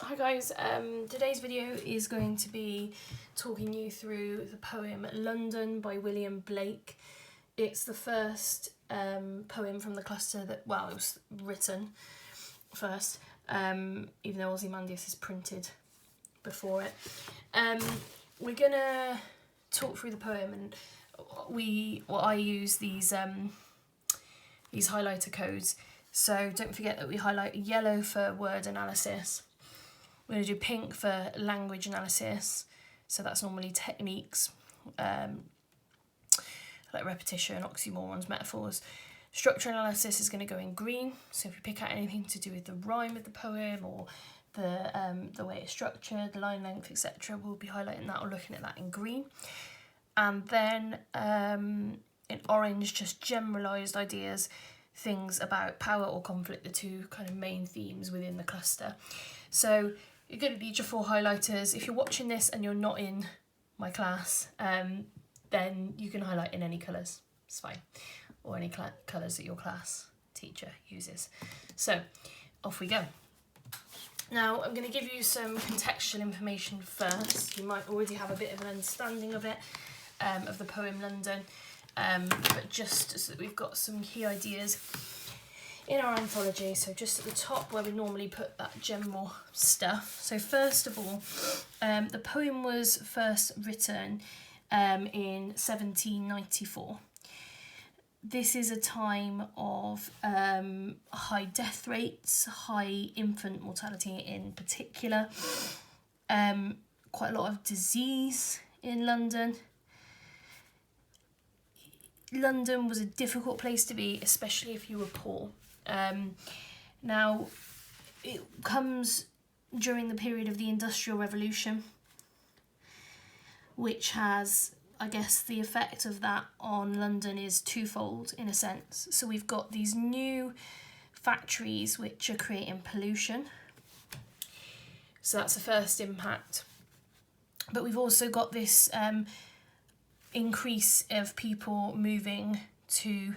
Hi guys, today's video is going to be talking you through the poem London by William Blake. It's the first poem from the cluster that, well, it was written first, even though Ozymandias is printed before it. We're gonna talk through the poem, and I use these highlighter codes. So don't forget that we highlight yellow for word analysis. We're going to do pink for language analysis. So that's normally techniques, like repetition, oxymorons, metaphors. Structure analysis is going to go in green. So if you pick out anything to do with the rhyme of the poem or the way it's structured, the line length, etc., we'll be highlighting that or looking at that in green. And then in orange, just generalised ideas, things about power or conflict, the two kind of main themes within the cluster. So you're going to need your 4 highlighters. If you're watching this and you're not in my class, then you can highlight in any colours, it's fine, or any colours that your class teacher uses. So off we go. Now I'm going to give you some contextual information first. You might already have a bit of an understanding of it, of the poem London. But just so that we've got some key ideas in our anthology. So just at the top where we normally put that general stuff. So first of all, the poem was first written in 1794. This is a time of high death rates, high infant mortality in particular, quite a lot of disease in London. London was a difficult place to be, especially if you were poor. Now, it comes during the period of the Industrial Revolution, which has, I guess, the effect of that on London is twofold in a sense. So we've got these new factories which are creating pollution. So that's the first impact. But we've also got this increase of people moving to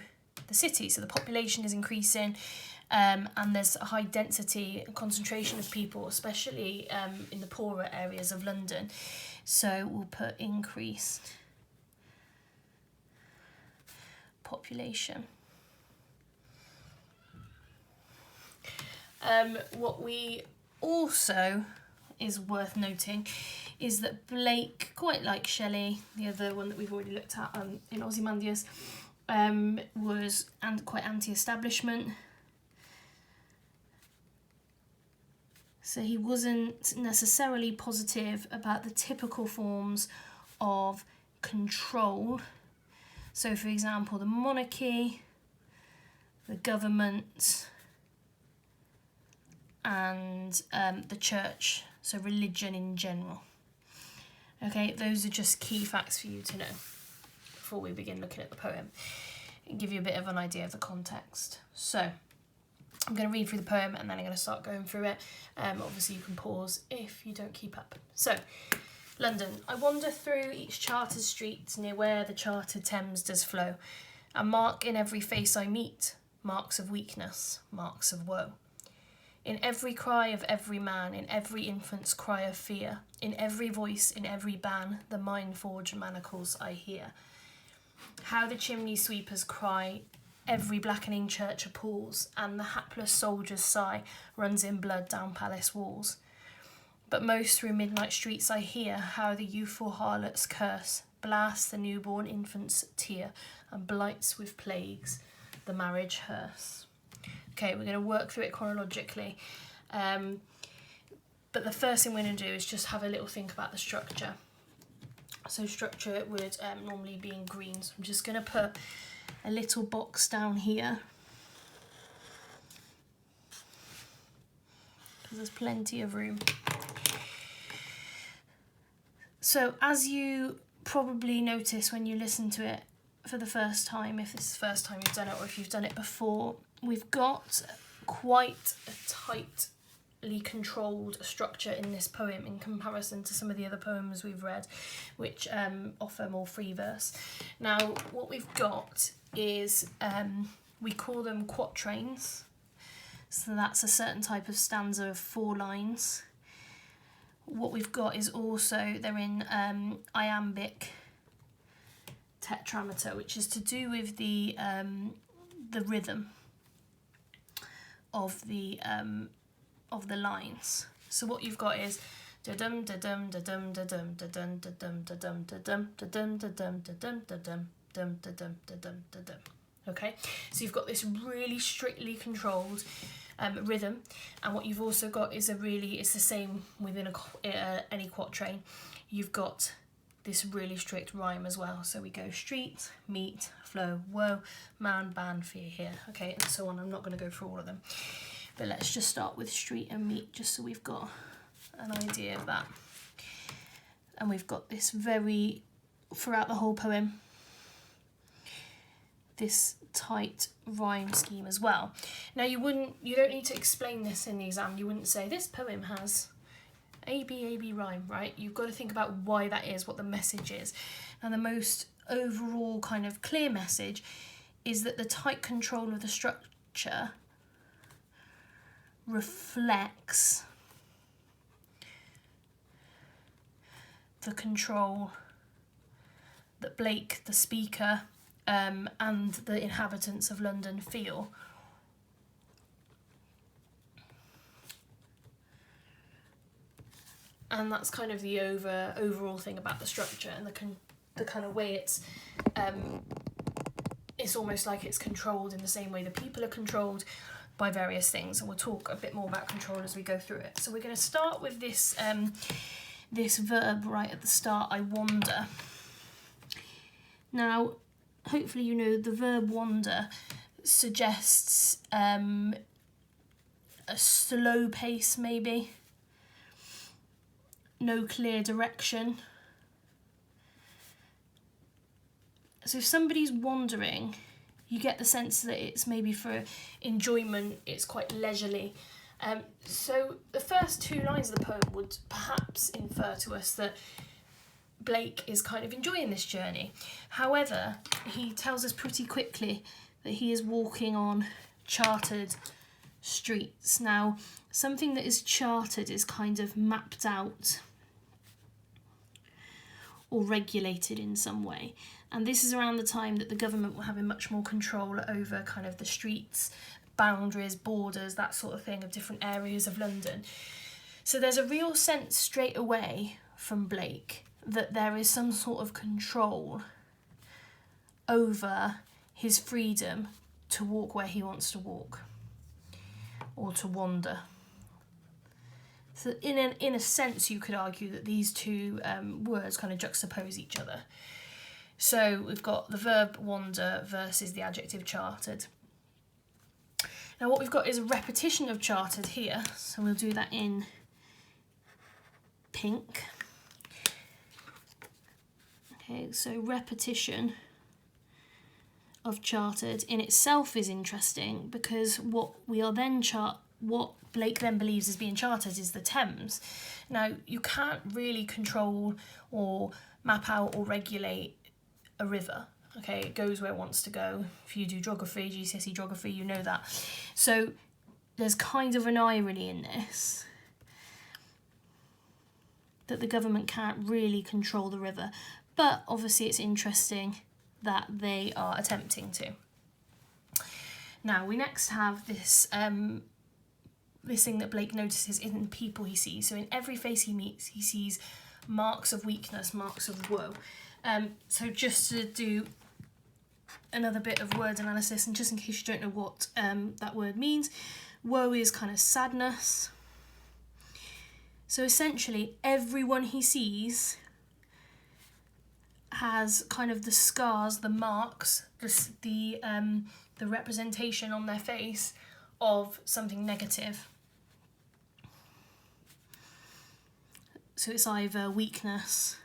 the city. So the population is increasing, and there's a high density and concentration of people, especially in the poorer areas of London. So we'll put increased population. What we also is worth noting is that Blake, quite like Shelley, the other one that we've already looked at in Ozymandias, was quite anti-establishment. So he wasn't necessarily positive about the typical forms of control. So for example, the monarchy, the government, and the church, so religion in general. Okay, those are just key facts for you to know before we begin looking at the poem and give you a bit of an idea of the context. So I'm going to read through the poem and then I'm going to start going through it. Obviously you can pause if you don't keep up. So, London. I wander through each chartered street near where the chartered Thames does flow, and mark in every face I meet marks of weakness, marks of woe. In every cry of every man, in every infant's cry of fear, in every voice, in every ban, the mind-forged manacles I hear. How the chimney sweepers cry, every blackening church appalls, and the hapless soldier's sigh runs in blood down palace walls. But most through midnight streets I hear how the youthful harlot's curse blasts the newborn infant's tear and blights with plagues the marriage hearse. Okay, we're going to work through it chronologically. But the first thing we're going to do is just have a little think about the structure. So structure would normally be in green. So I'm just going to put a little box down here, because there's plenty of room. So as you probably notice when you listen to it for the first time, if this is the first time you've done it or if you've done it before, we've got quite a tightly controlled structure in this poem in comparison to some of the other poems we've read, which offer more free verse. Now, what we've got is, we call them quatrains. So that's a certain type of stanza of 4 lines. what we've got is also, they're in iambic tetrameter, which is to do with the rhythm of the lines. So what you've got is da-dum da-dum da-dum da-dum da-dum da-dum da-dum da-dum da-dum da-dum da-dum da-dum da-dum da-dum da-dum. Okay, so you've got this really strictly controlled rhythm, and what you've also got is it's the same within any quatrain. You've got this really strict rhyme as well. So we go street, meet, flow, woe, man, ban, fear, here. Okay, and so on. I'm not going to go through all of them, but let's just start with street and meet, just so we've got an idea of that. And we've got this throughout the whole poem, this tight rhyme scheme as well. Now you don't need to explain this in the exam. You wouldn't say this poem has A-B rhyme, right? You've got to think about why that is, what the message is. And the most overall kind of clear message is that the tight control of the structure reflects the control that Blake, the speaker, and the inhabitants of London feel. And that's kind of the overall thing about the structure, and the kind of way it's almost like it's controlled in the same way the people are controlled by various things, and we'll talk a bit more about control as we go through it. So we're going to start with this this verb right at the start, I wander. Now, hopefully you know the verb wander suggests a slow pace, maybe. No clear direction. So if somebody's wandering, you get the sense that it's maybe for enjoyment, it's quite leisurely. So the first two lines of the poem would perhaps infer to us that Blake is kind of enjoying this journey. However, he tells us pretty quickly that he is walking on charted streets. Now, something that is charted is kind of mapped out or regulated in some way. And this is around the time that the government were having much more control over kind of the streets, boundaries, borders, that sort of thing, of different areas of London. So there's a real sense straight away from Blake that there is some sort of control over his freedom to walk where he wants to walk, or to wander. So in a sense, you could argue that these two words kind of juxtapose each other. So we've got the verb wander versus the adjective chartered. Now what we've got is a repetition of chartered here, so we'll do that in pink. Okay, so repetition of chartered in itself is interesting, because what Blake then believes is being chartered is the Thames. Now, you can't really control or map out or regulate a river. Okay, it goes where it wants to go. If you do geography, GCSE geography, you know that. So there's kind of an irony in this, that the government can't really control the river. But obviously it's interesting that they are attempting to. Now, we next have this this thing that Blake notices in the people he sees. So in every face he meets, he sees marks of weakness, marks of woe. So just to do another bit of word analysis, and just in case you don't know what that word means, woe is kind of sadness. So essentially everyone he sees has kind of the scars, the marks, the representation on their face of something negative. So it's either weakness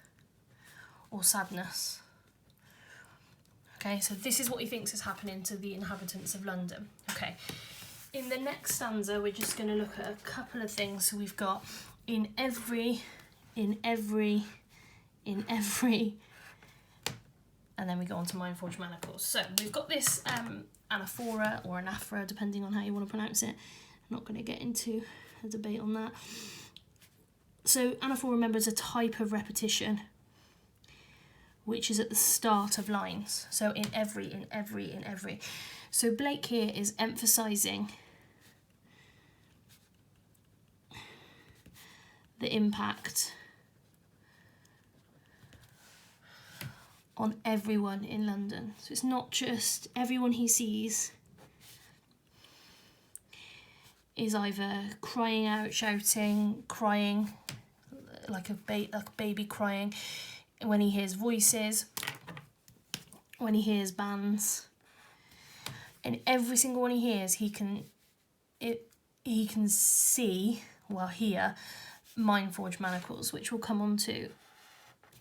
or sadness. Okay, so this is what he thinks is happening to the inhabitants of London. Okay, in the next stanza, we're just going to look at a couple of things. So we've got in every, and then we go on to mindful Germanicals. So we've got this anaphora or anaphora, depending on how you want to pronounce it. I'm not going to get into a debate on that. So anaphor, remember, is a type of repetition which is at the start of lines. So in every. So Blake here is emphasising the impact on everyone in London. So it's not just everyone he sees is either crying out, shouting, crying, like a baby crying, when he hears voices, when he hears bands. And every single one he hears, he can see, well, hear, mind-forged manacles, which we'll come on to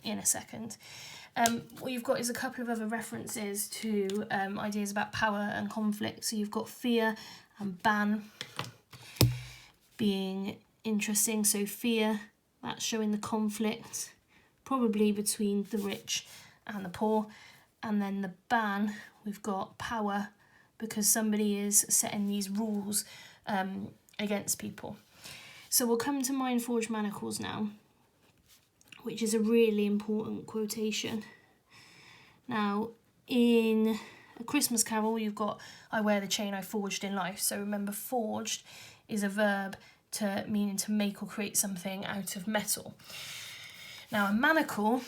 in a second. What you've got is a couple of other references to ideas about power and conflict. So you've got fear and ban being interesting. So fear, that's showing the conflict, probably between the rich and the poor. And then the ban, we've got power, because somebody is setting these rules against people. So we'll come to mind-forged manacles now, which is a really important quotation. Now, in A Christmas Carol, you've got, I wear the chain I forged in life. So remember, forged is a verb meaning to make or create something out of metal. Now, a manacle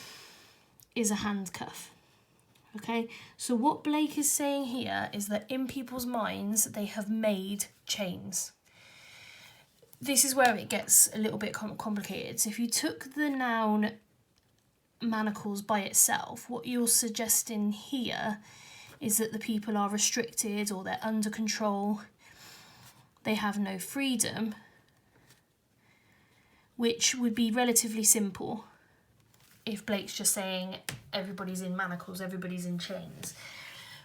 is a handcuff. Okay, so what Blake is saying here is that in people's minds, they have made chains. This is where it gets a little bit complicated. So if you took the noun manacles by itself, what you're suggesting here is that the people are restricted or they're under control, they have no freedom, which would be relatively simple if Blake's just saying everybody's in manacles, everybody's in chains.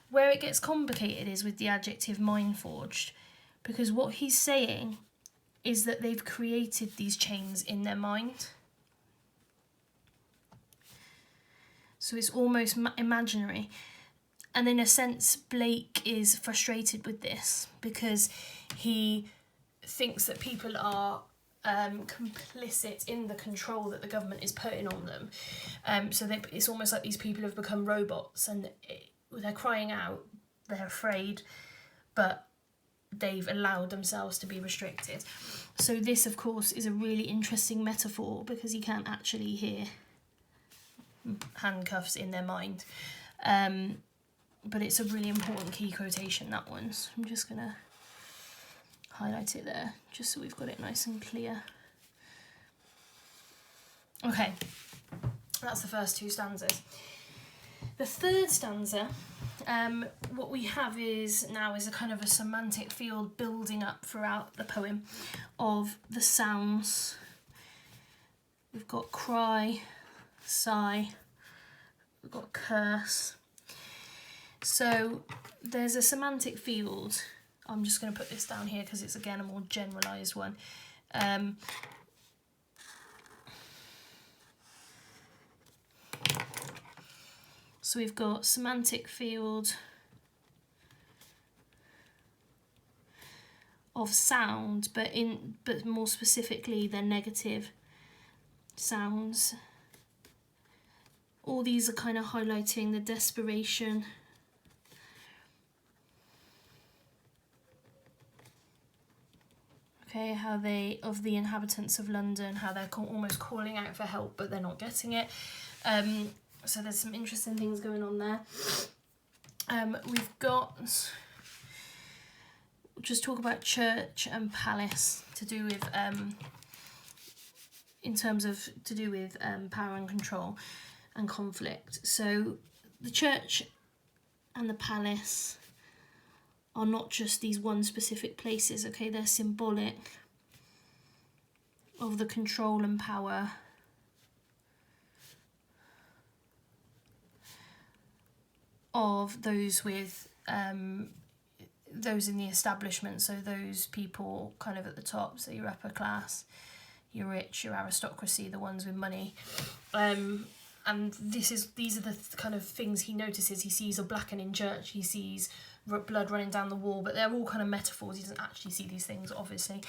Where it gets complicated is with the adjective mind-forged, because what he's saying is that they've created these chains in their mind. So it's almost imaginary. And in a sense, Blake is frustrated with this because he thinks that people are complicit in the control that the government is putting on them. So it's almost like these people have become robots and they're crying out, they're afraid, but they've allowed themselves to be restricted. So this, of course, is a really interesting metaphor because you can't actually hear handcuffs in their mind. But it's a really important key quotation, that one. So I'm just going to highlight it there, just so we've got it nice and clear. Okay, that's the first two stanzas. The third stanza, what we have is a kind of a semantic field building up throughout the poem of the sounds. We've got cry, sigh, we've got curse. So there's a semantic field. I'm just going to put this down here because it's, again, a more generalised one. So we've got semantic field of sound, but more specifically, they're negative sounds. All these are kind of highlighting the desperation of the inhabitants of London, how they're almost calling out for help, but they're not getting it. So there's some interesting things going on there. We've got, just talk about church and palace to do with, power and control and conflict. So the church and the palace are not just these one specific places, okay? They're symbolic of the control and power of those with those in the establishment, so those people kind of at the top, so your upper class, your rich, your aristocracy, the ones with money. And these are the kind of things he notices. He sees a blackening church, he sees blood running down the wall, but they're all kind of metaphors. He doesn't actually see these things, obviously.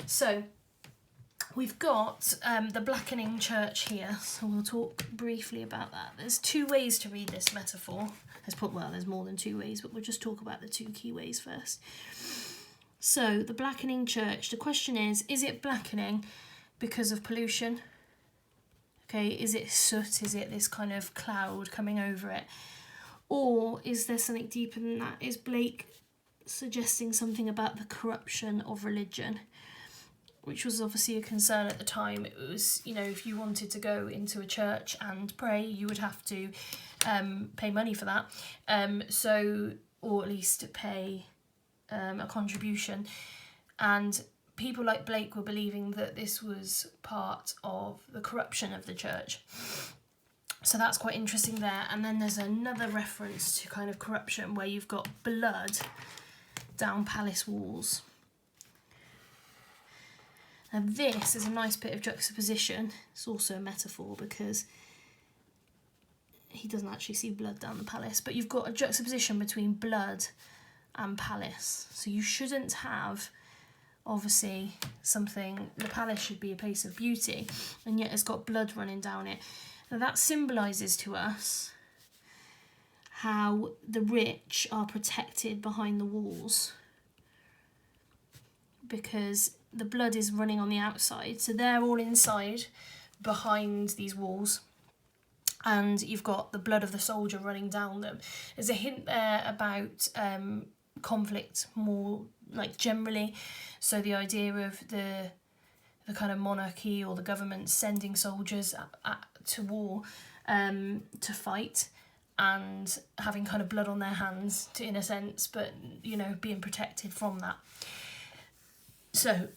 So we've got the Blackening Church here, so we'll talk briefly about that. There's two ways to read this metaphor. There's more than two ways, but we'll just talk about the two key ways first. So, the Blackening Church, the question is it blackening because of pollution? Okay, is it soot? Is it this kind of cloud coming over it? Or is there something deeper than that? Is Blake suggesting something about the corruption of religion, which was obviously a concern at the time? It was, if you wanted to go into a church and pray, you would have to pay money for that. Or at least pay a contribution. And people like Blake were believing that this was part of the corruption of the church. So that's quite interesting there. And then there's another reference to kind of corruption where you've got blood down palace walls. And this is a nice bit of juxtaposition. It's also a metaphor because he doesn't actually see blood down the palace, but you've got a juxtaposition between blood and palace. So you shouldn't have, obviously, the palace should be a place of beauty, and yet it's got blood running down it. Now that symbolises to us how the rich are protected behind the walls, because the blood is running on the outside, so they're all inside behind these walls, and you've got the blood of the soldier running down them. There's a hint there about conflict more like generally, so the idea of the kind of monarchy or the government sending soldiers to war to fight, and having kind of blood on their hands in a sense, but being protected from that. So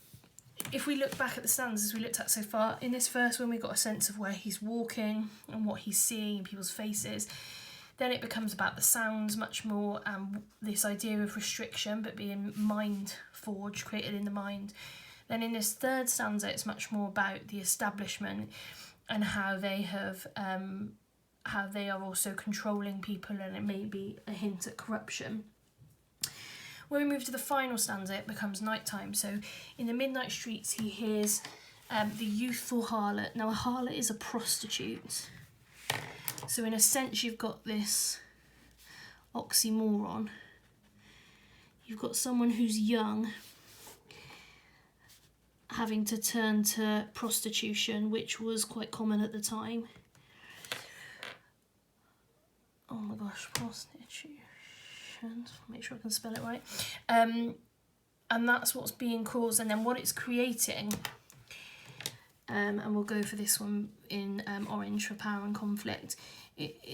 if we look back at the stanzas we looked at so far, in this verse when we got a sense of where he's walking and what he's seeing in people's faces, then it becomes about the sounds much more, and this idea of restriction but being mind forged, created in the mind. Then in this third stanza it's much more about the establishment and how they are also controlling people, and it may be a hint at corruption. When we move to the final stanza, it becomes nighttime. So in the midnight streets, he hears the youthful harlot. Now, a harlot is a prostitute. So in a sense, you've got this oxymoron. You've got someone who's young having to turn to prostitution, which was quite common at the time. Oh my gosh, prostitution. Make sure I can spell it right. And that's what's being caused, and then what it's creating. And we'll go for this one in orange for power and conflict.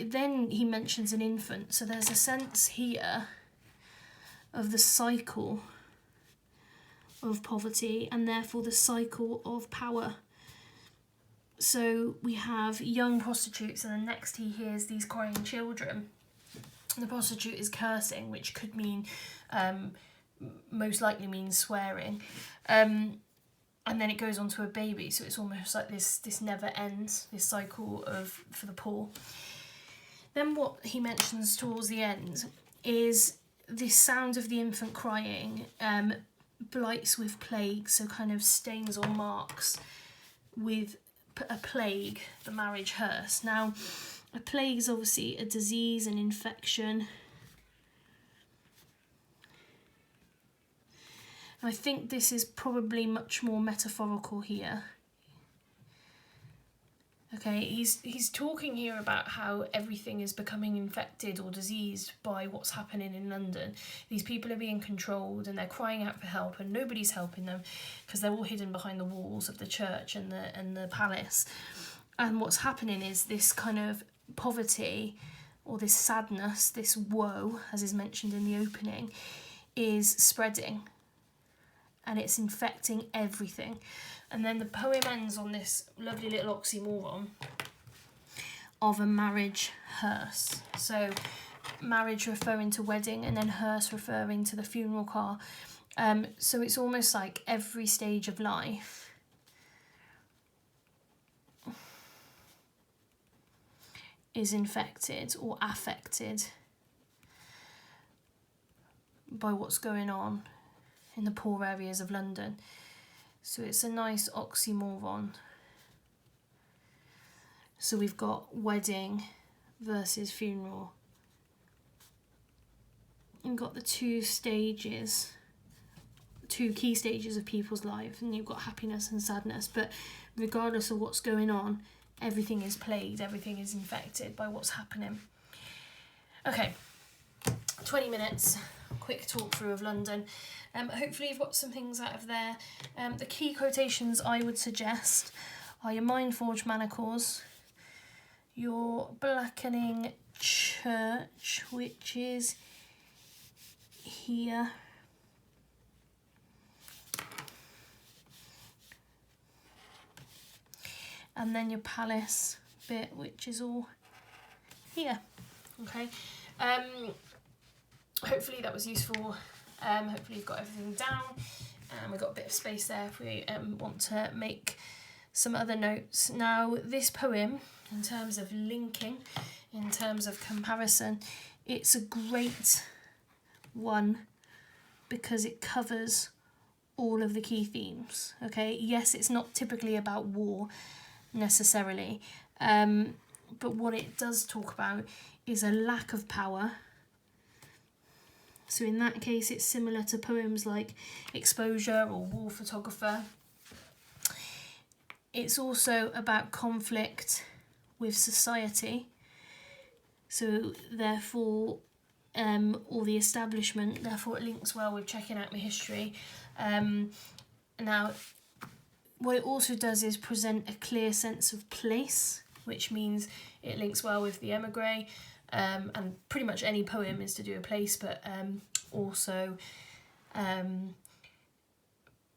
Then he mentions an infant, so there's a sense here of the cycle of poverty and therefore the cycle of power. So we have young prostitutes, and then next he hears these crying children. The prostitute is cursing, which could mean, most likely means swearing. And then it goes on to a baby, so it's almost like this never ends, this cycle for the poor. Then what he mentions towards the end is this sound of the infant crying, blights with plague, so kind of stains or marks with a plague, the marriage hearse. Now, a plague is obviously a disease, an infection. I think this is probably much more metaphorical here. Okay, he's talking here about how everything is becoming infected or diseased by what's happening in London. These people are being controlled and they're crying out for help, and nobody's helping them because they're all hidden behind the walls of the church and the palace. And what's happening is this kind of poverty, or this sadness, this woe, as is mentioned in the opening, is spreading, and it's infecting everything. And then the poem ends on this lovely little oxymoron of a marriage hearse. So marriage referring to wedding, and then hearse referring to the funeral car. So it's almost like every stage of life is infected or affected by what's going on in the poor areas of London. So it's a nice oxymoron. So we've got wedding versus funeral. You've got the two stages, two key stages of people's lives, and you've got happiness and sadness, but regardless of what's going on, everything is plagued, everything is infected by what's happening. Okay, 20 minutes, quick talk through of London. Hopefully you've got some things out of there. The key quotations I would suggest are your Mindforged Manacles, your Blackening Church, which is here, and then your Palace bit, which is all here. Okay, hopefully that was useful. Hopefully you've got everything down, and we've got a bit of space there if we want to make some other notes. Now, this poem, in terms of linking, in terms of comparison, it's a great one because it covers all of the key themes. Okay, yes, it's not typically about war necessarily, but what it does talk about is a lack of power. So in that case, it's similar to poems like Exposure or War Photographer. It's also about conflict with society. So therefore, or the establishment, therefore it links well with Checking Out My History. Now, what it also does is present a clear sense of place, which means it links well with the emigre, and pretty much any poem is to do a place, but also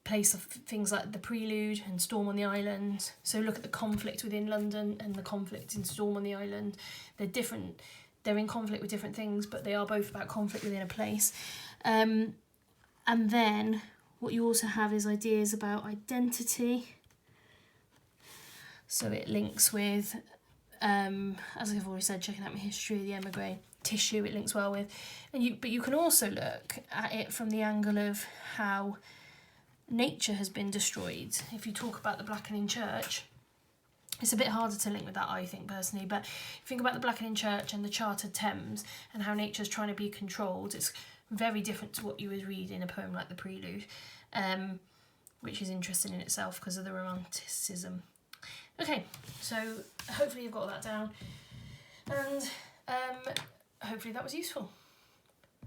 place of things like the Prelude and Storm on the Island. So look at the conflict within London and the conflict in Storm on the Island. They're different. They're in conflict with different things, but they are both about conflict within a place. And then what you also have is ideas about identity. So it links with, as I've already said, Checking Out My History, the emigre, tissue it links well with. But you can also look at it from the angle of how nature has been destroyed. If you talk about the Blackening Church, it's a bit harder to link with that, I think, personally, but if you think about the Blackening Church and the Chartered Thames and how nature's trying to be controlled, it's very different to what you would read in a poem like the Prelude, which is interesting in itself because of the romanticism. Okay, so hopefully you've got that down, and hopefully that was useful.